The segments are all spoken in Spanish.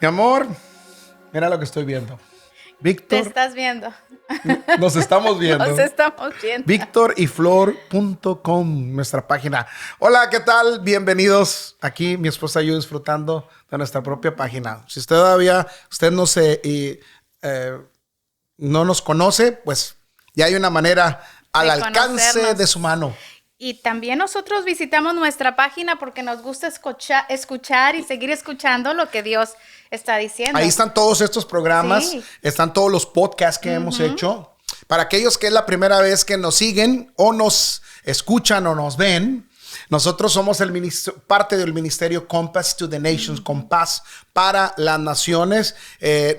Mi amor, mira lo que estoy viendo. Te Víctor, estás viendo. nos estamos viendo. Nos estamos viendo. VictorYFlor.com, nuestra página. Hola, ¿qué tal? Bienvenidos aquí, mi esposa y yo disfrutando de nuestra propia página. Si usted todavía, no nos conoce, pues ya hay una manera al alcance de su mano. Y también nosotros visitamos nuestra página porque nos gusta escuchar y seguir escuchando lo que Dios está diciendo. Ahí están todos estos programas, Sí. están todos los podcasts que hemos hecho. Para aquellos que es la primera vez que nos siguen o nos escuchan o nos ven, nosotros somos parte del ministerio Compass to the Nations, Compás para las naciones.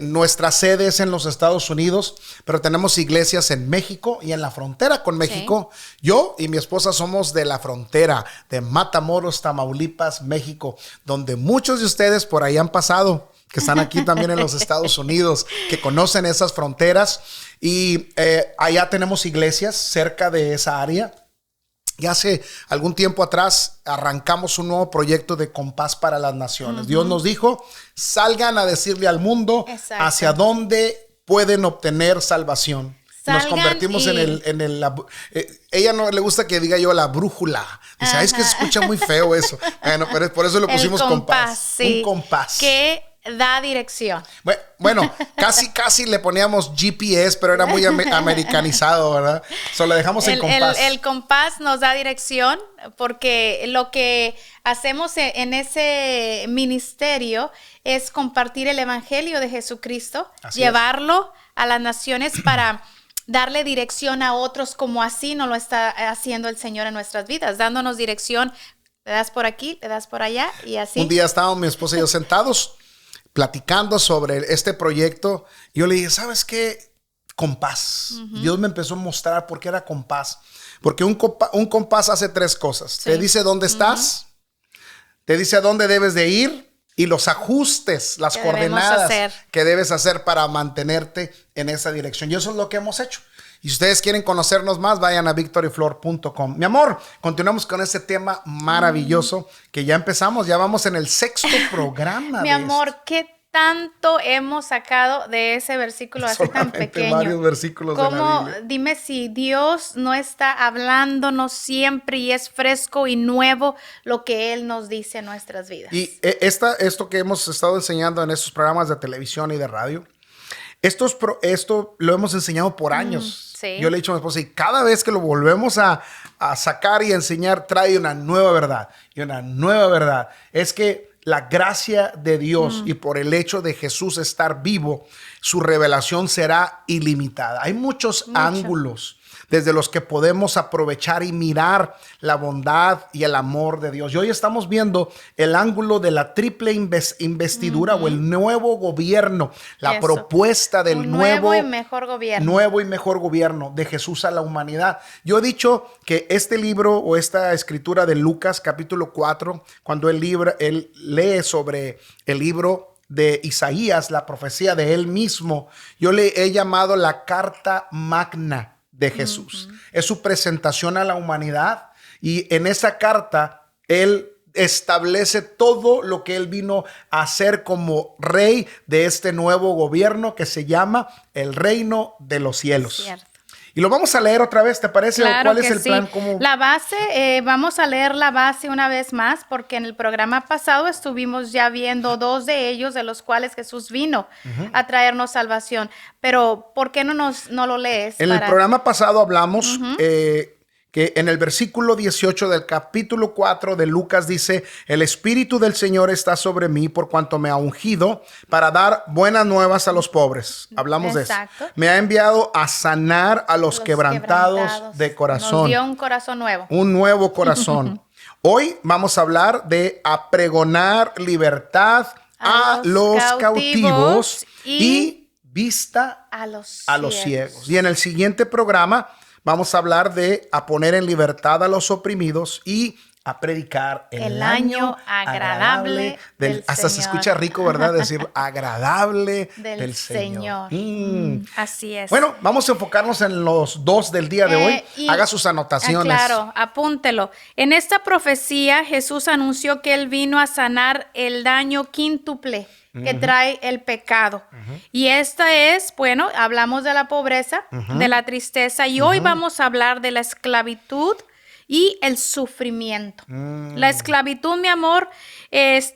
Nuestra sede es en los Estados Unidos, pero tenemos iglesias en México y en la frontera con México. Sí. Yo y mi esposa somos de la frontera de Matamoros, Tamaulipas, México, donde muchos de ustedes por ahí han pasado, que están aquí también en los Estados Unidos, que conocen esas fronteras. Y allá tenemos iglesias cerca de esa área. Y hace algún tiempo atrás arrancamos un nuevo proyecto de Compás para las Naciones. Dios nos dijo, salgan a decirle al mundo hacia dónde pueden obtener salvación. Nos convertimos ella no le gusta que diga yo la brújula. Dice, es que se escucha muy feo eso. Bueno, pero por eso le pusimos compás. Sí, un compás. Que da dirección. Bueno, casi le poníamos GPS, pero era muy americanizado, ¿verdad? Solo le dejamos en compás. El compás nos da dirección porque lo que hacemos en ese ministerio es compartir el evangelio de Jesucristo, llevarlo a las naciones para darle dirección a otros como así nos lo está haciendo el Señor en nuestras vidas, dándonos dirección. Le das por aquí, le das por allá y así. Un día estábamos mi esposa y yo sentados platicando sobre este proyecto. Yo le dije, ¿sabes qué? Compás. Dios me empezó a mostrar por qué era compás. Porque un compás hace tres cosas. Sí. Te dice dónde estás, te dice a dónde debes de ir y los ajustes, las coordenadas que debes hacer para mantenerte en esa dirección. Y eso es lo que hemos hecho. Y si ustedes quieren conocernos más, vayan a VictorYFlor.com. Mi amor, continuamos con este tema maravilloso que ya empezamos. Ya vamos en el 6º programa. Mi amor, ¿qué tanto hemos sacado de ese versículo así tan pequeño? Varios versículos de la Biblia. Dime si Dios no está hablándonos siempre y es fresco y nuevo lo que Él nos dice en nuestras vidas. Y esto que hemos estado enseñando en estos programas de televisión y de radio, esto lo hemos enseñado por años. Sí. Yo le he dicho a mi esposa, y cada vez que lo volvemos a sacar y a enseñar, trae una nueva verdad. Y una nueva verdad es que la gracia de Dios y por el hecho de Jesús estar vivo, su revelación será ilimitada. Hay muchos ángulos desde los que podemos aprovechar y mirar la bondad y el amor de Dios. Y hoy estamos viendo el ángulo de la triple investidura o el nuevo gobierno, la propuesta del nuevo y mejor gobierno de Jesús a la humanidad. Yo he dicho que este libro o esta escritura de Lucas capítulo 4, cuando él lee sobre el libro de Isaías, la profecía de él mismo, yo le he llamado la carta magna de Jesús. Es su presentación a la humanidad y en esa carta él establece todo lo que él vino a hacer como rey de este nuevo gobierno que se llama el reino de los cielos. Cierto. Y lo vamos a leer otra vez, ¿te parece? Claro, ¿Cuál es el plan? ¿Cómo? La base, vamos a leer la base una vez más, porque en el programa pasado estuvimos ya viendo 2 de ellos, de los cuales Jesús vino a traernos salvación. Pero, ¿por qué no lo lees? En el programa pasado hablamos que en el versículo 18 del capítulo 4 de Lucas dice, el Espíritu del Señor está sobre mí por cuanto me ha ungido para dar buenas nuevas a los pobres. Hablamos de eso. Me ha enviado a sanar a los quebrantados de corazón. Nos dio un corazón nuevo. Un nuevo corazón. Hoy vamos a hablar de a pregonar libertad a los cautivos y vista a los ciegos. Y en el siguiente programa vamos a hablar de a poner en libertad a los oprimidos y a predicar el año agradable del hasta Señor. Se escucha rico, ¿verdad? Decir agradable del Señor. Así es. Bueno, vamos a enfocarnos en los 2 del día de hoy. Haga sus anotaciones. Claro, apúntelo. En esta profecía, Jesús anunció que Él vino a sanar el daño quíntuple que trae el pecado. Y esta es, bueno, hablamos de la pobreza, de la tristeza, y hoy vamos a hablar de la esclavitud y el sufrimiento. La esclavitud, mi amor, es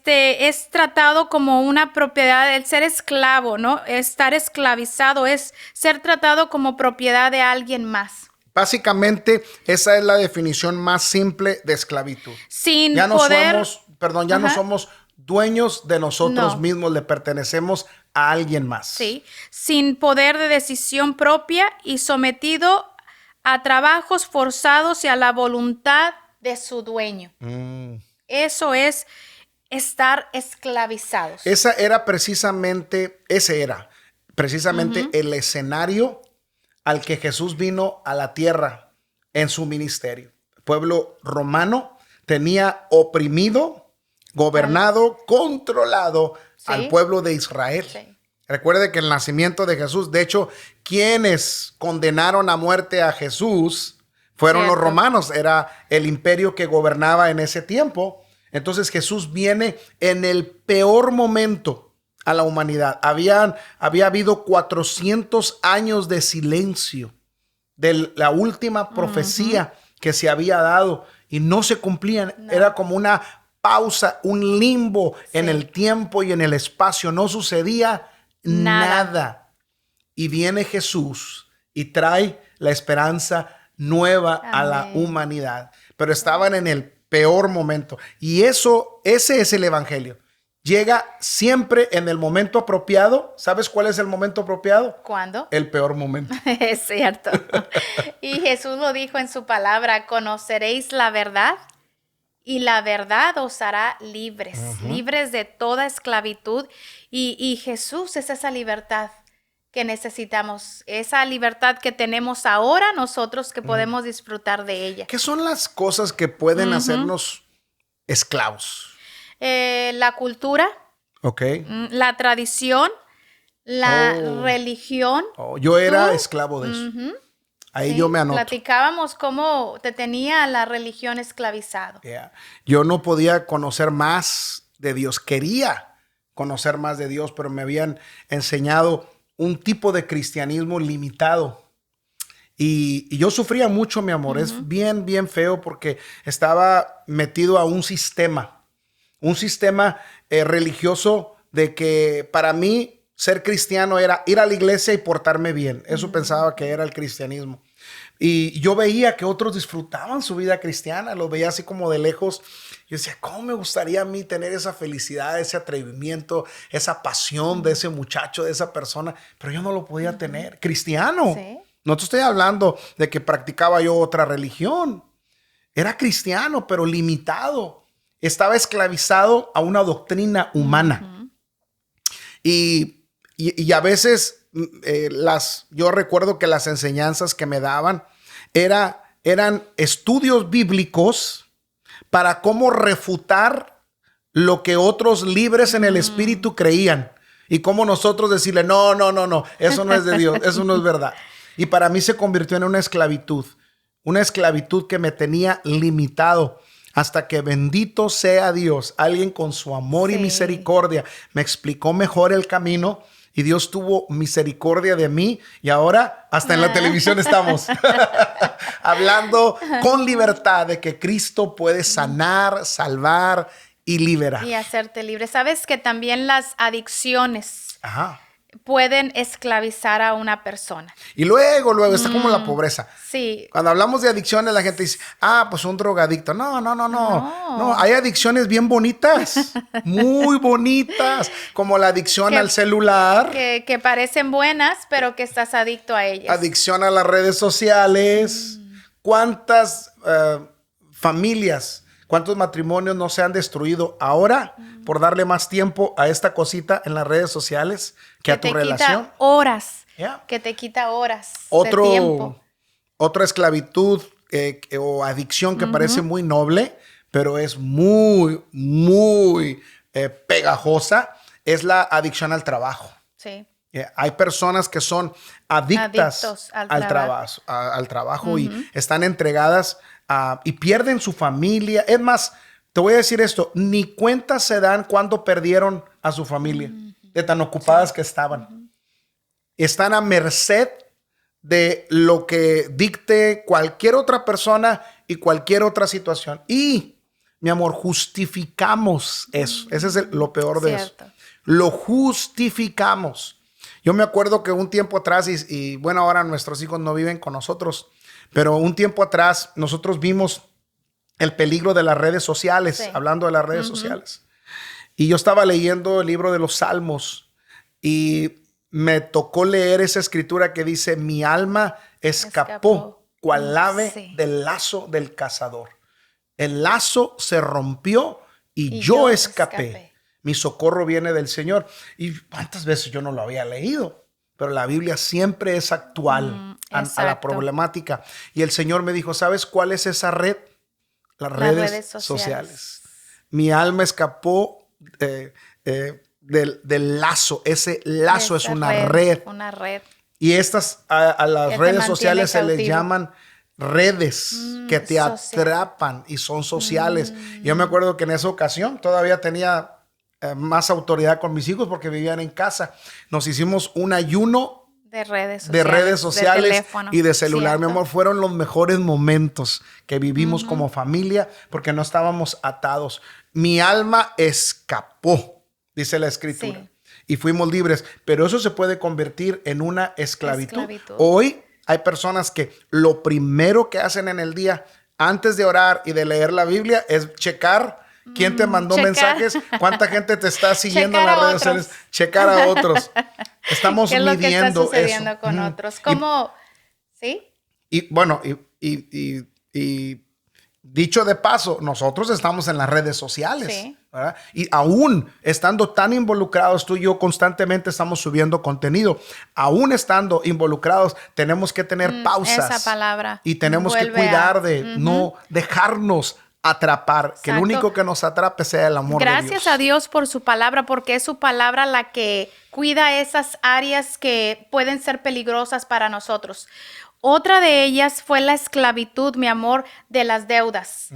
tratado como una propiedad, el ser esclavo, ¿no? Estar esclavizado es ser tratado como propiedad de alguien más. Básicamente, esa es la definición más simple de esclavitud. Sin ya no poder... no somos dueños de nosotros mismos, le pertenecemos a alguien más. Sí, sin poder de decisión propia y sometido a trabajos forzados y a la voluntad de su dueño. Eso es estar esclavizados. Ese era precisamente el escenario al que Jesús vino a la tierra en su ministerio. El pueblo romano tenía oprimido, gobernado, controlado al pueblo de Israel. Sí. Recuerde que el nacimiento de Jesús, de hecho, quienes condenaron a muerte a Jesús fueron los romanos. Era el imperio que gobernaba en ese tiempo. Entonces Jesús viene en el peor momento a la humanidad. Había habido 400 años de silencio de la última profecía que se había dado y no se cumplían. No. Era como una pausa, un limbo en el tiempo y en el espacio. No sucedía nada. Y viene Jesús y trae la esperanza nueva a la humanidad. Pero estaban en el peor momento. Y ese es el evangelio. Llega siempre en el momento apropiado. ¿Sabes cuál es el momento apropiado? ¿Cuándo? El peor momento. Es cierto. Y Jesús lo dijo en su palabra: conoceréis la verdad y la verdad os hará libres, libres de toda esclavitud. Y Jesús es esa libertad que necesitamos, esa libertad que tenemos ahora nosotros, que podemos disfrutar de ella. ¿Qué son las cosas que pueden hacernos esclavos? La cultura, la tradición, la religión. Yo era esclavo de eso. Ahí yo me anoto. Platicábamos cómo te tenía la religión esclavizado. Yo no podía conocer más de Dios. Quería conocer más de Dios, pero me habían enseñado un tipo de cristianismo limitado. Y yo sufría mucho, mi amor. Es bien, bien feo porque estaba metido a un sistema religioso de que para mí ser cristiano era ir a la iglesia y portarme bien. Eso pensaba que era el cristianismo. Y yo veía que otros disfrutaban su vida cristiana, los veía así como de lejos. Yo decía, ¿cómo me gustaría a mí tener esa felicidad, ese atrevimiento, esa pasión de ese muchacho, de esa persona? Pero yo no lo podía tener. Cristiano. ¿Sí? No te estoy hablando de que practicaba yo otra religión. Era cristiano, pero limitado. Estaba esclavizado a una doctrina humana. Y a veces yo recuerdo que las enseñanzas que me daban eran estudios bíblicos para cómo refutar lo que otros libres en el espíritu creían. Y cómo nosotros decirle, no, eso no es de Dios, eso no es verdad. Y para mí se convirtió en una esclavitud que me tenía limitado. Hasta que, bendito sea Dios, alguien con su amor y misericordia me explicó mejor el camino y Dios tuvo misericordia de mí y ahora hasta en la televisión estamos hablando con libertad de que Cristo puede sanar, salvar y liberar. Y hacerte libre. ¿Sabes que también las adicciones pueden esclavizar a una persona? Y luego está como la pobreza. Sí. Cuando hablamos de adicciones, la gente dice, pues un drogadicto. No. Hay adicciones bien bonitas, muy bonitas, como la adicción al celular. Que parecen buenas, pero que estás adicto a ellas. Adicción a las redes sociales. ¿Cuántas familias, cuántos matrimonios no se han destruido ahora por darle más tiempo a esta cosita en las redes sociales que a tu relación? Que te quita horas de tiempo. Otra esclavitud o adicción que parece muy noble, pero es muy, muy pegajosa, es la adicción al trabajo. Sí. Hay personas que son adictas al trabajo y están entregadas y pierden su familia. Es más, te voy a decir esto, ni cuenta se dan cuando perdieron a su familia. de tan ocupadas que estaban. Están a merced de lo que dicte cualquier otra persona y cualquier otra situación. Y, mi amor, justificamos eso. Ese es lo peor de eso. Lo justificamos. Yo me acuerdo que un tiempo atrás, y bueno, ahora nuestros hijos no viven con nosotros, pero un tiempo atrás nosotros vimos el peligro de las redes sociales, hablando de las redes sociales. Y yo estaba leyendo el libro de los Salmos y me tocó leer esa escritura que dice, mi alma escapó cual ave del lazo del cazador. El lazo se rompió y yo escapé. Mi socorro viene del Señor. Y cuántas veces yo no lo había leído, pero la Biblia siempre es actual a la problemática. Y el Señor me dijo, ¿sabes cuál es esa red? Las redes sociales. Mi alma escapó del lazo. Ese lazo es una red. Una red. Y estas a las redes sociales se les llaman redes que te atrapan y son sociales. Yo me acuerdo que en esa ocasión todavía tenía más autoridad con mis hijos porque vivían en casa. Nos hicimos un ayuno de redes sociales de y de celular. Mi amor, fueron los mejores momentos que vivimos como familia porque no estábamos atados. Mi alma escapó, dice la escritura, y fuimos libres. Pero eso se puede convertir en una esclavitud. Hoy hay personas que lo primero que hacen en el día antes de orar y de leer la Biblia es checar quién te mandó mensajes, cuánta gente te está siguiendo en las redes sociales, checar a otros. Estamos midiendo ¿qué es lo que está sucediendo con otros? ¿Cómo? ¿Sí? Y bueno, y dicho de paso, nosotros estamos en las redes sociales, ¿verdad? Y aún estando tan involucrados, tú y yo constantemente estamos subiendo contenido. Aún estando involucrados, tenemos que tener pausas. Esa palabra. Y tenemos que cuidar de no dejarnos atrapar, que el único que nos atrape sea el amor de Dios. Gracias a Dios por su palabra, porque es su palabra la que cuida esas áreas que pueden ser peligrosas para nosotros. Otra de ellas fue la esclavitud, mi amor, de las deudas.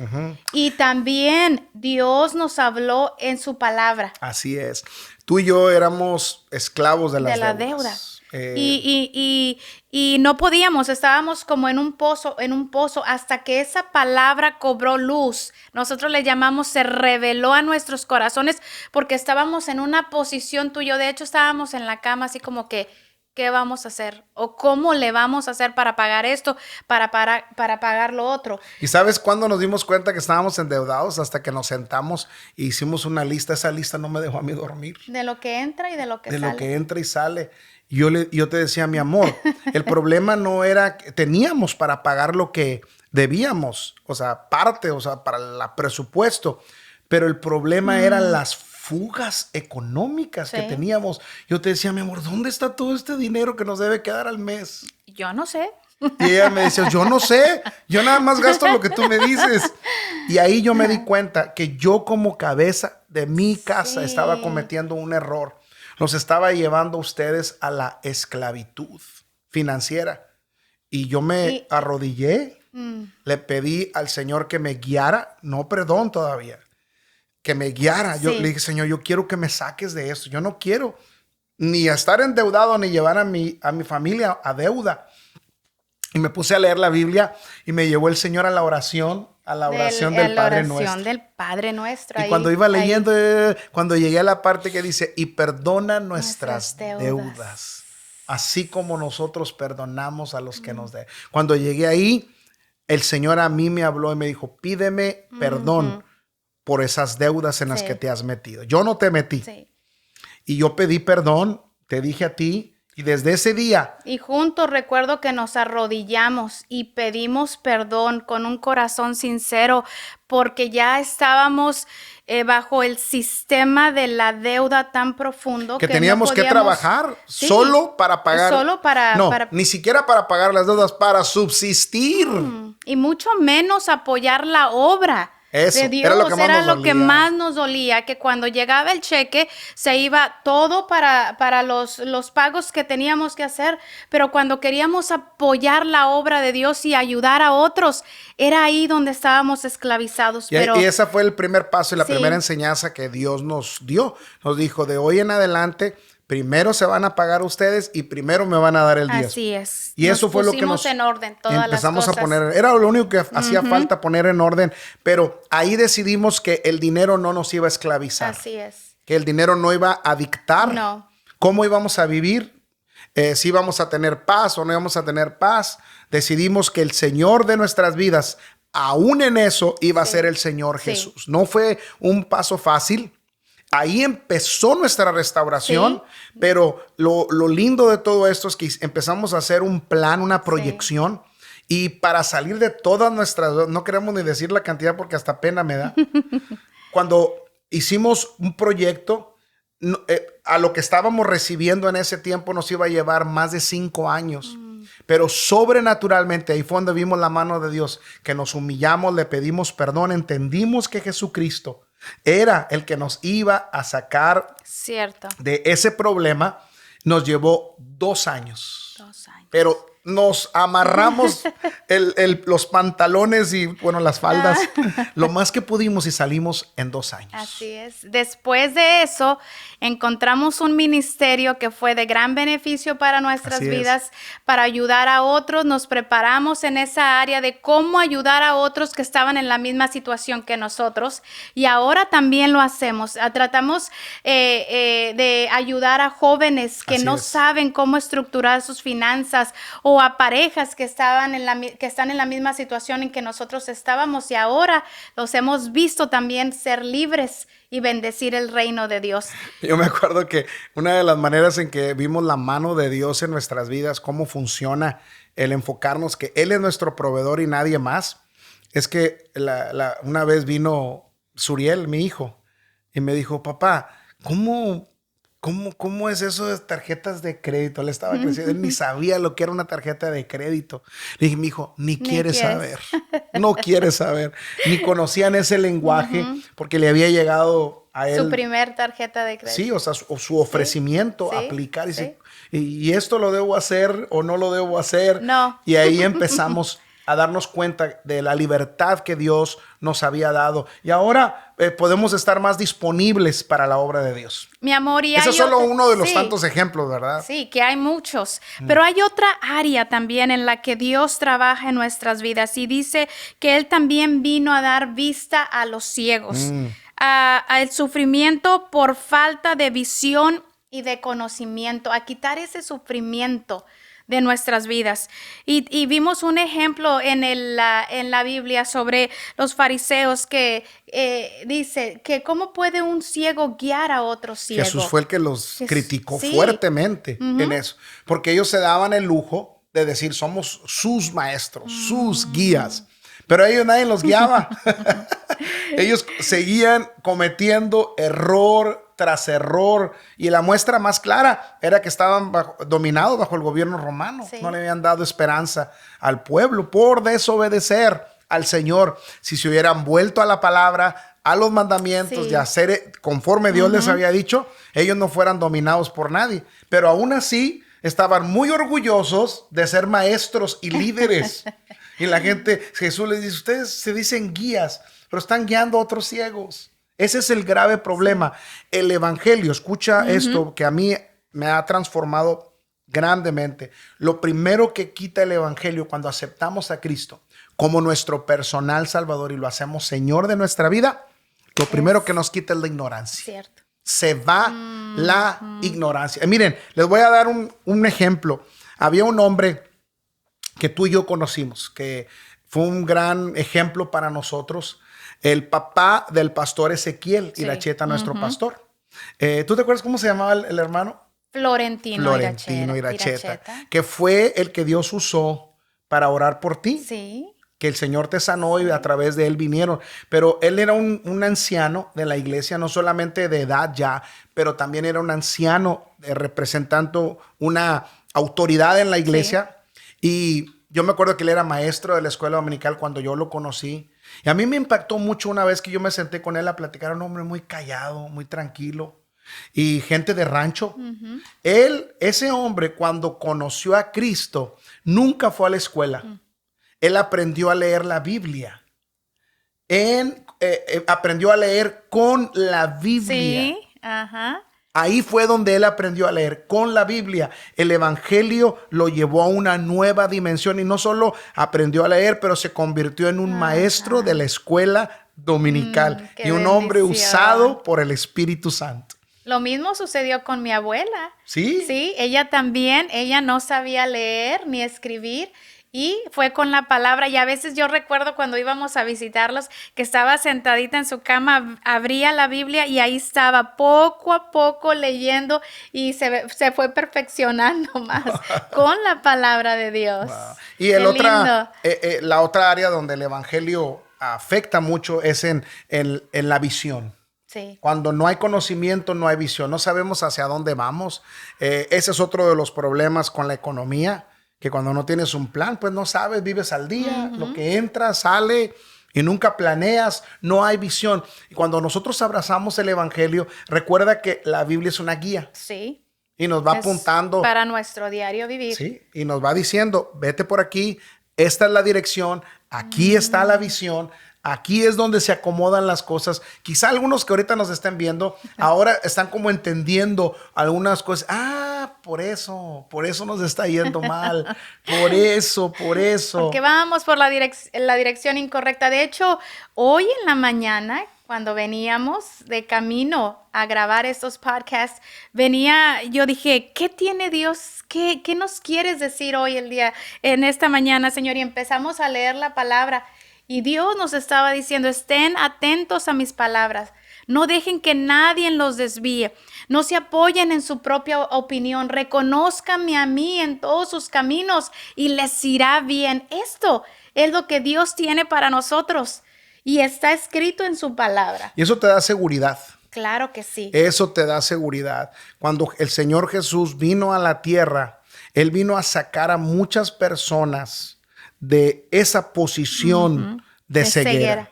Y también Dios nos habló en su palabra. Así es. Tú y yo éramos esclavos de las deudas. Y no podíamos, estábamos como en un pozo, hasta que esa palabra cobró luz. Nosotros le llamamos, se reveló a nuestros corazones, porque estábamos en una posición, tú y yo, de hecho estábamos en la cama así como que, ¿qué vamos a hacer? ¿O cómo le vamos a hacer para pagar esto, para pagar lo otro? ¿Y sabes cuándo nos dimos cuenta que estábamos endeudados? Hasta que nos sentamos e hicimos una lista. Esa lista no me dejó a mí dormir. De lo que entra y de lo que sale. De lo que entra y sale. Yo te decía, mi amor, el problema no era que teníamos para pagar lo que debíamos, o sea, para el presupuesto, pero el problema eran las fugas económicas que teníamos. Yo te decía, mi amor, ¿dónde está todo este dinero que nos debe quedar al mes? Yo no sé. Y ella me decía, yo no sé, yo nada más gasto lo que tú me dices. Y ahí yo me di cuenta que yo como cabeza de mi casa estaba cometiendo un error. Los estaba llevando a ustedes a la esclavitud financiera. Y yo me arrodillé, le pedí al Señor que me guiara, no perdón todavía, que me guiara. Yo le dije, Señor, yo quiero que me saques de esto. Yo no quiero ni estar endeudado ni llevar a mi familia a deuda. Y me puse a leer la Biblia y me llevó el Señor a la oración del Padre Nuestro. Del Padre Nuestro. Y cuando iba leyendo, cuando llegué a la parte que dice, y perdona nuestras deudas, así como nosotros perdonamos a los que nos deben. Cuando llegué ahí, el Señor a mí me habló y me dijo, pídeme perdón por esas deudas en las que te has metido. Yo no te metí. Y yo pedí perdón, te dije a ti. Y desde ese día. Y juntos recuerdo que nos arrodillamos y pedimos perdón con un corazón sincero, porque ya estábamos bajo el sistema de la deuda tan profundo que teníamos que trabajar solo para pagar. Ni siquiera para pagar las deudas, para subsistir. Y mucho menos apoyar la obra de Dios. Era lo que más nos dolía, que cuando llegaba el cheque se iba todo para los pagos que teníamos que hacer, pero cuando queríamos apoyar la obra de Dios y ayudar a otros, era ahí donde estábamos esclavizados. Y ese fue el primer paso y la primera enseñanza que Dios nos dio. Nos dijo, de hoy en adelante, primero se van a pagar ustedes y primero me van a dar el diezmo. Así es. Y eso fue lo que nos en orden todas empezamos las cosas. a poner. Era lo único que hacía falta poner en orden. Pero ahí decidimos que el dinero no nos iba a esclavizar. Así es. Que el dinero no iba a dictar cómo íbamos a vivir. Si íbamos a tener paz o no íbamos a tener paz. Decidimos que el Señor de nuestras vidas, aún en eso, iba a ser el Señor Jesús. No fue un paso fácil. Ahí empezó nuestra restauración, pero lo lindo de todo esto es que empezamos a hacer un plan, una proyección, y para salir de todas nuestras, no queremos ni decir la cantidad porque hasta pena me da. Cuando hicimos un proyecto, a lo que estábamos recibiendo en ese tiempo nos iba a llevar más de 5 años. Pero sobrenaturalmente, ahí fue donde vimos la mano de Dios, que nos humillamos, le pedimos perdón, entendimos que Jesucristo era el que nos iba a sacar de ese problema. Nos llevó 2 años. 2 años. Pero nos amarramos los pantalones y, bueno, las faldas lo más que pudimos y salimos en 2 años. Así es. Después de eso, encontramos un ministerio que fue de gran beneficio para nuestras vidas, para ayudar a otros. Nos preparamos en esa área de cómo ayudar a otros que estaban en la misma situación que nosotros. Y ahora también lo hacemos. Tratamos de ayudar a jóvenes que no saben cómo estructurar sus finanzas, o a parejas que están en la misma situación en que nosotros estábamos, y ahora los hemos visto también ser libres y bendecir el reino de Dios. Yo me acuerdo que una de las maneras en que vimos la mano de Dios en nuestras vidas, cómo funciona el enfocarnos que Él es nuestro proveedor y nadie más, es que una vez vino Suriel, mi hijo, y me dijo, papá, ¿Cómo es eso de tarjetas de crédito? Él estaba creciendo, él ni sabía lo que era una tarjeta de crédito. Le dije, mi hijo, ni quieres saber. No quiere saber. Ni conocían ese lenguaje porque le había llegado a él. Su primer tarjeta de crédito. Sí, o sea, su ofrecimiento, aplicar. Y esto lo debo hacer o no lo debo hacer. No. Y ahí empezamos a darnos cuenta de la libertad que Dios nos había dado. Y ahora podemos estar más disponibles para la obra de Dios. Mi amor, y ese es solo uno de los tantos ejemplos, ¿verdad? Sí, que hay muchos. Pero hay otra área también en la que Dios trabaja en nuestras vidas. Y dice que Él también vino a dar vista a los ciegos. Al sufrimiento por falta de visión y de conocimiento. A quitar ese sufrimiento de nuestras vidas. Y vimos un ejemplo en la Biblia sobre los fariseos que dice que cómo puede un ciego guiar a otro ciego. Jesús fue el que los criticó fuertemente en eso, porque ellos se daban el lujo de decir somos sus maestros, sus guías, pero a ellos nadie los guiaba. Ellos seguían cometiendo error tras error, y la muestra más clara era que estaban dominados bajo el gobierno romano. No le habían dado esperanza al pueblo por desobedecer al Señor. Si se hubieran vuelto a la palabra, a los mandamientos, de hacer conforme Dios les había dicho, ellos no fueran dominados por nadie. Pero aún así estaban muy orgullosos de ser maestros y líderes. Y la gente, Jesús les dice, ustedes se dicen guías, pero están guiando a otros ciegos. Ese es el grave problema. El evangelio, escucha esto que a mí me ha transformado grandemente. Lo primero que quita el evangelio cuando aceptamos a Cristo como nuestro personal salvador y lo hacemos Señor de nuestra vida, lo primero que nos quita es la ignorancia. Cierto. Se va la ignorancia. Miren, les voy a dar un ejemplo. Había un hombre que tú y yo conocimos, que fue un gran ejemplo para nosotros. El papá del pastor Ezequiel Iracheta, nuestro pastor. ¿Tú te acuerdas cómo se llamaba el hermano? Florentino Iracheta, que fue el que Dios usó para orar por ti. Sí. Que el Señor te sanó y a través de él vinieron. Pero él era un anciano de la iglesia, no solamente de edad ya, pero también era un anciano representando una autoridad en la iglesia. Y yo me acuerdo que él era maestro de la escuela dominical cuando yo lo conocí. Y a mí me impactó mucho una vez que yo me senté con él a platicar. Un hombre muy callado, muy tranquilo. Y gente de rancho. Ese hombre, cuando conoció a Cristo, nunca fue a la escuela. Él aprendió a leer la Biblia. Aprendió a leer con la Biblia. Sí, ajá. Ahí fue donde él aprendió a leer con la Biblia. El evangelio lo llevó a una nueva dimensión y no solo aprendió a leer, pero se convirtió en un maestro de la escuela dominical y un hombre usado por el Espíritu Santo. Lo mismo sucedió con mi abuela. ¿Sí? Sí, ella también, ella no sabía leer ni escribir. Y fue con la palabra, y a veces yo recuerdo cuando íbamos a visitarlos, que estaba sentadita en su cama, abría la Biblia y ahí estaba poco a poco leyendo y se fue perfeccionando más con la palabra de Dios. Wow. Y la otra área donde el evangelio afecta mucho es en la visión. Sí. Cuando no hay conocimiento, no hay visión. No sabemos hacia dónde vamos. Ese es otro de los problemas con la economía. Que cuando no tienes un plan, pues no sabes, vives al día, lo que entra, sale y nunca planeas, no hay visión. Y cuando nosotros abrazamos el evangelio, recuerda que la Biblia es una guía. Sí. Y nos va apuntando. Para nuestro diario vivir. Sí, y nos va diciendo, vete por aquí, esta es la dirección, aquí está la visión. Aquí es donde se acomodan las cosas. Quizá algunos que ahorita nos estén viendo, ahora están como entendiendo algunas cosas. Por eso nos está yendo mal. Por eso. Porque vamos por la dirección incorrecta. De hecho, hoy en la mañana, cuando veníamos de camino a grabar estos podcasts, yo dije, ¿qué tiene Dios? ¿Qué nos quieres decir hoy en esta mañana, Señor? Y empezamos a leer la palabra. Y Dios nos estaba diciendo, estén atentos a mis palabras. No dejen que nadie los desvíe. No se apoyen en su propia opinión. Reconózcanme a mí en todos sus caminos y les irá bien. Esto es lo que Dios tiene para nosotros y está escrito en su palabra. Y eso te da seguridad. Claro que sí. Eso te da seguridad. Cuando el Señor Jesús vino a la tierra, Él vino a sacar a muchas personas de esa posición de ceguera.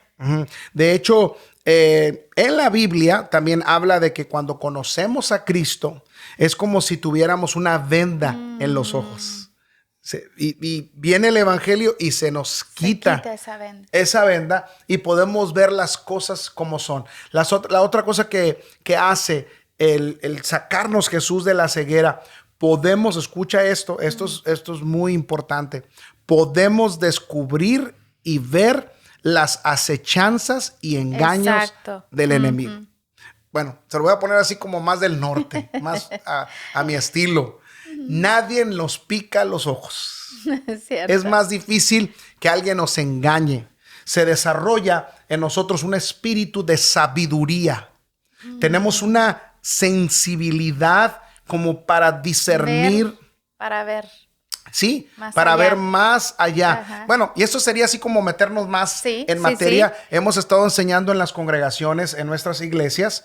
De hecho, en la Biblia también habla de que cuando conocemos a Cristo es como si tuviéramos una venda en los ojos. Y viene el evangelio y se nos quita esa venda y podemos ver las cosas como son. La otra cosa que hace el sacarnos Jesús de la ceguera, podemos, escucha esto es muy importante, podemos descubrir y ver las acechanzas y engaños del enemigo. Bueno, se lo voy a poner así como más del norte, más a mi estilo. Nadie nos pica los ojos. Es más difícil que alguien nos engañe. Se desarrolla en nosotros un espíritu de sabiduría. Tenemos una sensibilidad como para discernir. Para ver. Sí, para ver más allá. Ajá. Bueno, y esto sería así como meternos más en materia. Sí. Hemos estado enseñando en las congregaciones, en nuestras iglesias,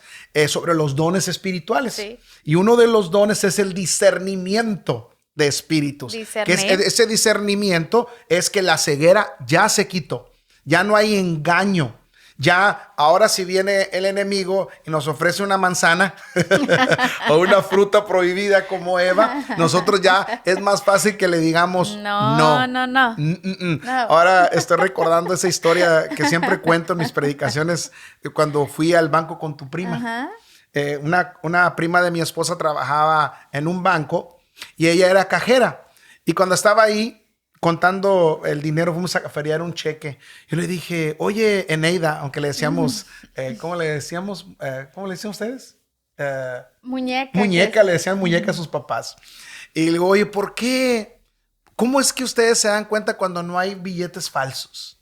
sobre los dones espirituales. Sí. Y uno de los dones es el discernimiento de espíritus. Que ese discernimiento es que la ceguera ya se quitó. Ya no hay engaño. Ya, ahora si viene el enemigo y nos ofrece una manzana o una fruta prohibida como Eva, nosotros ya es más fácil que le digamos no. Ahora estoy recordando esa historia que siempre cuento en mis predicaciones de cuando fui al banco con tu prima. Una prima de mi esposa trabajaba en un banco y ella era cajera. Y cuando estaba ahí contando el dinero, fuimos a feriar un cheque. Yo le dije, oye, Eneida, aunque le decíamos, ¿cómo le decíamos? ¿Cómo le decían ustedes? Muñeca. Muñeca, le decían muñeca a sus papás. Y le digo, oye, ¿por qué? ¿Cómo es que ustedes se dan cuenta cuando no hay billetes falsos?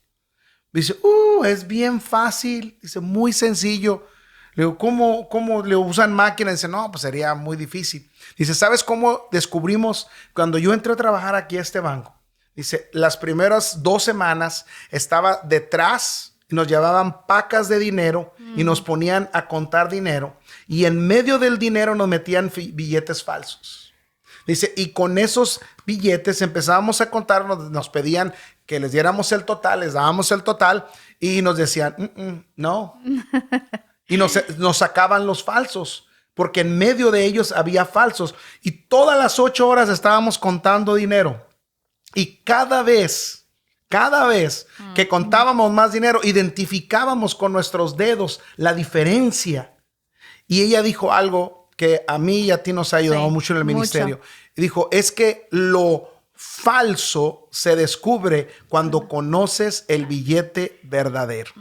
Dice, es bien fácil. Dice, muy sencillo. Le digo, ¿cómo le usan máquinas? Dice, no, pues sería muy difícil. Dice, ¿sabes cómo descubrimos? Cuando yo entré a trabajar aquí a este banco, dice, las primeras 2 semanas estaba detrás y nos llevaban pacas de dinero y nos ponían a contar dinero. Y en medio del dinero nos metían billetes falsos. Dice, y con esos billetes empezábamos a contar, nos pedían que les diéramos el total, les dábamos el total y nos decían, no. Y nos sacaban los falsos, porque en medio de ellos había falsos. Y todas las 8 horas estábamos contando dinero. Y cada vez que contábamos más dinero, identificábamos con nuestros dedos la diferencia. Y ella dijo algo que a mí y a ti nos ha ayudado mucho en el ministerio. Y dijo, es que lo falso se descubre cuando conoces el billete verdadero.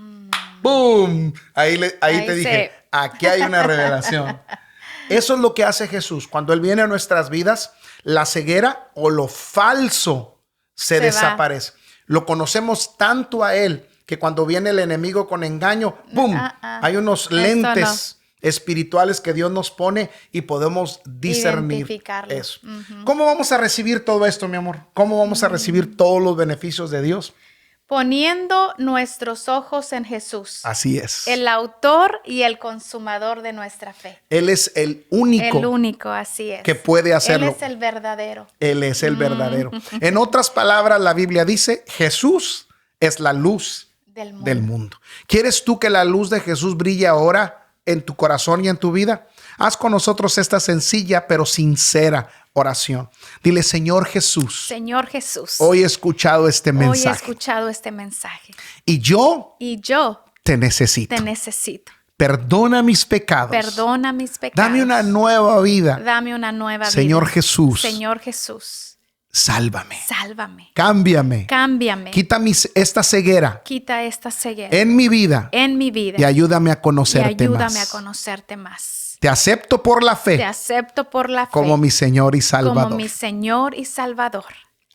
¡Boom! Ahí te dije, aquí hay una revelación. Eso es lo que hace Jesús. Cuando Él viene a nuestras vidas, la ceguera o lo falso se desaparece. Lo conocemos tanto a Él que cuando viene el enemigo con engaño, ¡boom! Hay unos lentes espirituales que Dios nos pone y podemos discernir eso. ¿Cómo vamos a recibir todo esto, mi amor? ¿Cómo vamos a recibir todos los beneficios de Dios? Poniendo nuestros ojos en Jesús. Así es. El autor y el consumador de nuestra fe. Él es el único. El único, así es. Que puede hacerlo. Él es el verdadero. Él es el verdadero. En otras palabras, la Biblia dice, Jesús es la luz del mundo. ¿Quieres tú que la luz de Jesús brille ahora en tu corazón y en tu vida? Haz con nosotros esta sencilla pero sincera oración. Dile, Señor Jesús. Señor Jesús. Hoy he escuchado este mensaje. Hoy he escuchado este mensaje. Y yo te necesito. Te necesito. Perdona mis pecados. Perdona mis pecados. Dame una nueva vida. Dame una nueva vida. Señor Jesús. Señor Jesús. Sálvame. Sálvame. Cámbiame. Cámbiame. Quita esta ceguera. Quita esta ceguera. En mi vida. En mi vida. Y ayúdame a conocerte más. Y ayúdame a conocerte más. Te acepto por la fe. Te acepto por la fe. Como mi Señor y Salvador. Como mi Señor y Salvador.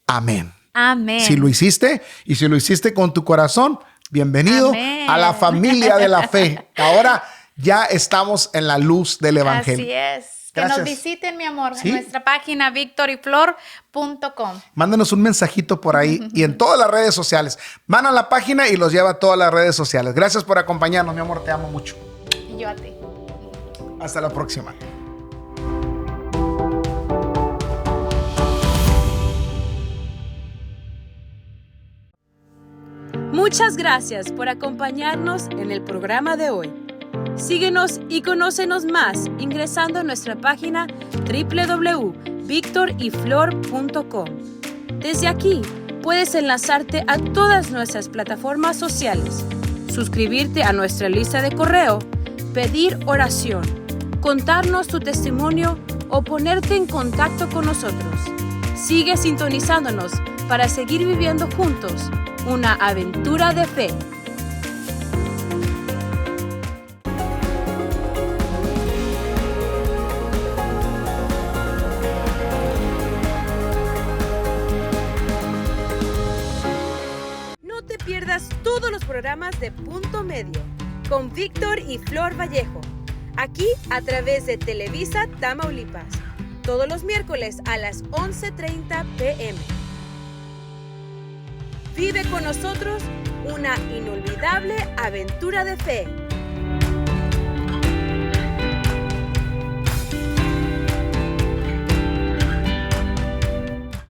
Amén. Amén. Si lo hiciste y si lo hiciste con tu corazón, bienvenido a la familia de la fe. Ahora ya estamos en la luz del evangelio. Así es. Que Gracias. nos visiten, mi amor, en nuestra página victoryflor.com. Mándanos un mensajito por ahí y en todas las redes sociales. Van a la página y los lleva a todas las redes sociales. Gracias por acompañarnos, mi amor. Te amo mucho. Y yo a ti. Hasta la próxima. Muchas gracias por acompañarnos en el programa de hoy. Síguenos y conócenos más ingresando a nuestra página www.victoryflor.com. Desde aquí puedes enlazarte a todas nuestras plataformas sociales, suscribirte a nuestra lista de correo, pedir oración, contarnos tu testimonio o ponerte en contacto con nosotros. Sigue sintonizándonos para seguir viviendo juntos una aventura de fe. No te pierdas todos los programas de Punto Medio con Víctor y Flor Vallejo, aquí a través de Televisa Tamaulipas, todos los miércoles a las 11:30 p.m. Vive con nosotros una inolvidable aventura de fe.